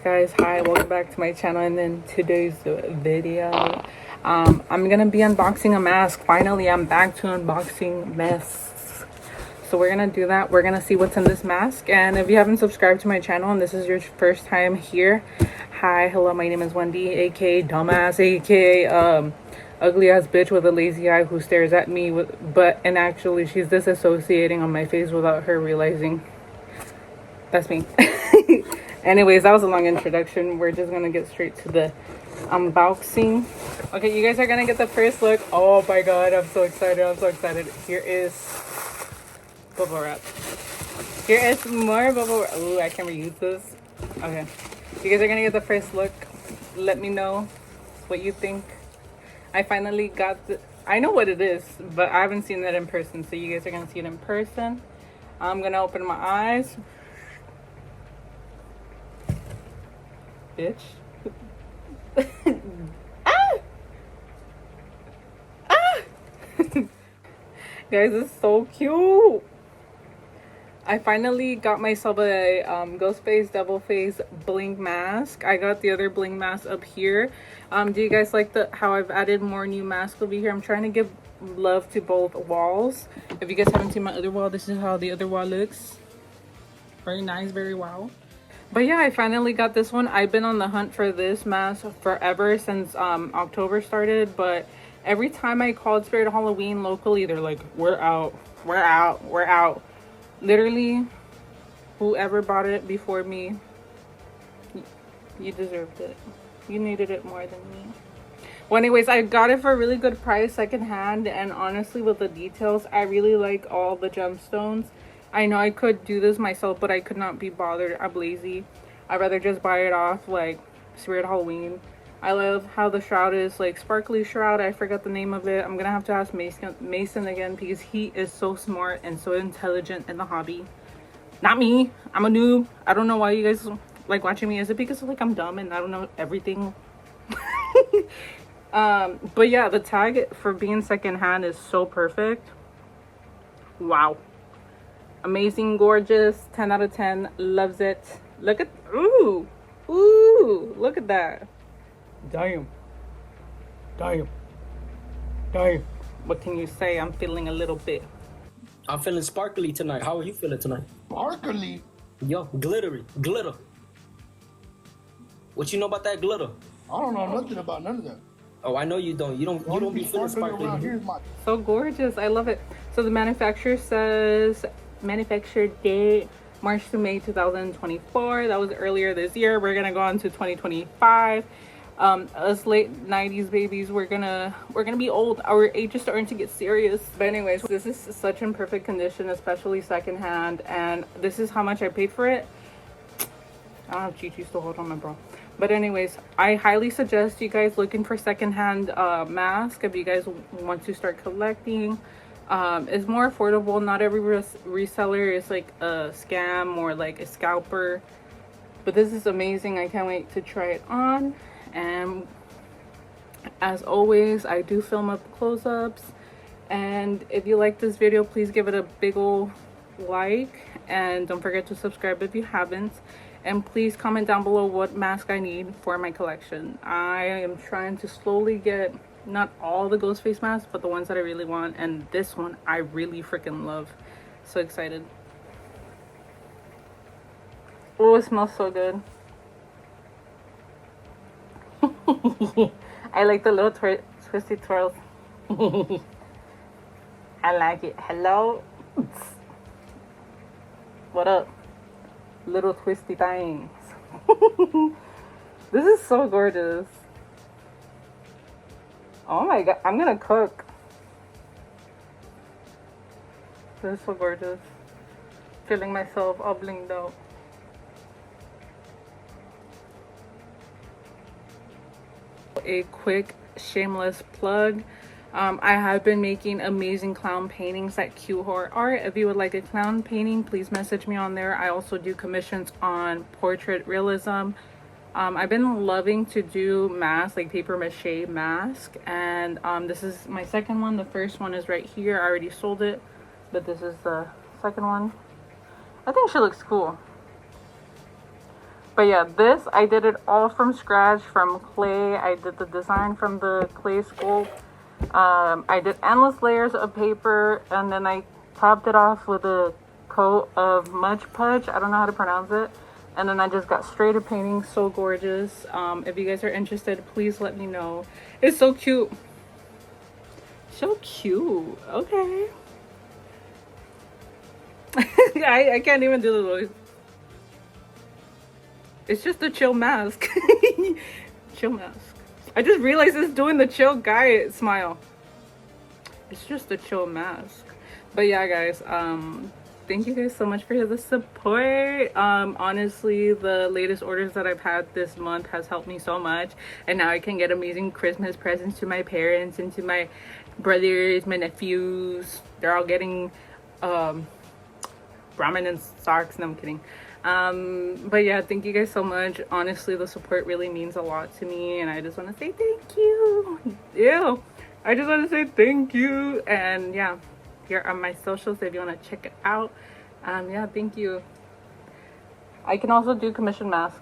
guys, hi, welcome back to my channel. And in today's video, I'm gonna be unboxing a mask. Finally, I'm back to unboxing masks, so we're gonna do that. We're gonna see what's in this mask. And if you haven't subscribed to my channel and this is your first time here, hi, hello, my name is Wendy, aka dumbass, aka ugly ass bitch with a lazy eye who stares at me and actually she's disassociating on my face without her realizing. That's me. Anyways, that was a long introduction. We're just gonna get straight to the unboxing. Okay, you guys are gonna get the first look. Oh my god, I'm so excited. Here is bubble wrap. Here is more bubble wrap. Ooh, I can reuse this. Okay, you guys are gonna get the first look. Let me know what you think. I finally got I know what it is, but I haven't seen it in person, so you guys are gonna see it in person. I'm gonna open my eyes. Bitch. Ah! Ah! Guys, it's so cute. I finally got myself a Ghostface Devil Face Bling mask. I got the other Bling mask up here. Do you guys like how I've added more new masks over here? I'm trying to give love to both walls. If you guys haven't seen my other wall, this is how the other wall looks. Very nice, very wow. But yeah, I finally got this one. I've been on the hunt for this mask forever, since October started, but every time I called Spirit Halloween locally, they're like, we're out. Literally, whoever bought it before me, you deserved it. You needed it more than me. Well, anyways, I got it for a really good price secondhand, and honestly, with the details, I really like all the gemstones. I know I could do this myself, but I could not be bothered. I'm lazy. I'd rather just buy it off like Spirit Halloween. I love how the shroud is like sparkly shroud. I forgot the name of it. I'm gonna have to ask Mason again, because he is so smart and so intelligent in the hobby. Not me. I'm a noob. I don't know why you guys like watching me. Is it because like I'm dumb and I don't know everything? But yeah, the tag for being secondhand is so perfect. Wow. Amazing, gorgeous, 10 out of 10. Loves it. Look at, ooh, look at that. Damn. What can you say? I'm feeling a little bit. I'm feeling sparkly tonight. How are you feeling tonight? Sparkly? Yo, glittery, glitter. What you know about that glitter? I don't know nothing about none of that. Oh, I know you don't. You don't be feeling sparkly. So gorgeous. I love it. So the manufacturer says manufactured date March to May 2024. That was earlier this year. We're gonna go on to 2025. Us late 90s babies, we're gonna be old. Our age is starting to get serious. But anyways, this is such in perfect condition, especially secondhand, and this is how much I paid for it. I don't have Chi-Chi's to hold on my bra. But anyways, I highly suggest you guys looking for secondhand mask if you guys want to start collecting. It's more affordable. Not every reseller is like a scam or like a scalper, but this is amazing. I can't wait to try it on. And as always, I do film up close-ups, and if you like this video, please give it a big ol' like, and don't forget to subscribe if you haven't, and please comment down below what mask I need for my collection. I am trying to slowly get not all the Ghostface masks, but the ones that I really want, and this one I really freaking love. So excited. Oh, it smells so good. I like the little twisty twirls. I like it. Hello. What up, little twisty things? This is so gorgeous. Oh my god, I'm gonna cook. This is so gorgeous. Feeling myself all blinged out. A quick shameless plug. I have been making amazing clown paintings at Q Horror Art. If you would like a clown painting, please message me on there. I also do commissions on portrait realism. I've been loving to do masks, like paper mache mask, and this is my second one. The first one is right here. I already sold it, but this is the second one. I think she looks cool. But yeah, this, I did it all from scratch, from clay. I did the design from the clay sculpt. I did endless layers of paper, and then I topped it off with a coat of Mud Pudge. I don't know how to pronounce it. And then I just got straight up painting. So gorgeous. If you guys are interested, please let me know. It's so cute. So cute. Okay. I can't even do the voice. It's just a chill mask. Chill mask. I just realized it's doing the chill guy smile. It's just a chill mask. But yeah, guys, thank you guys so much for the support. Honestly, the latest orders that I've had this month has helped me so much, and now I can get amazing Christmas presents to my parents and to my brothers, my nephews. They're all getting ramen and socks. No, I'm kidding. But yeah, thank you guys so much. Honestly, the support really means a lot to me, and I just want to say thank you. Ew. I just want to say thank you. And yeah, here are my socials if you want to check it out. Yeah, thank you. I can also do commission mask.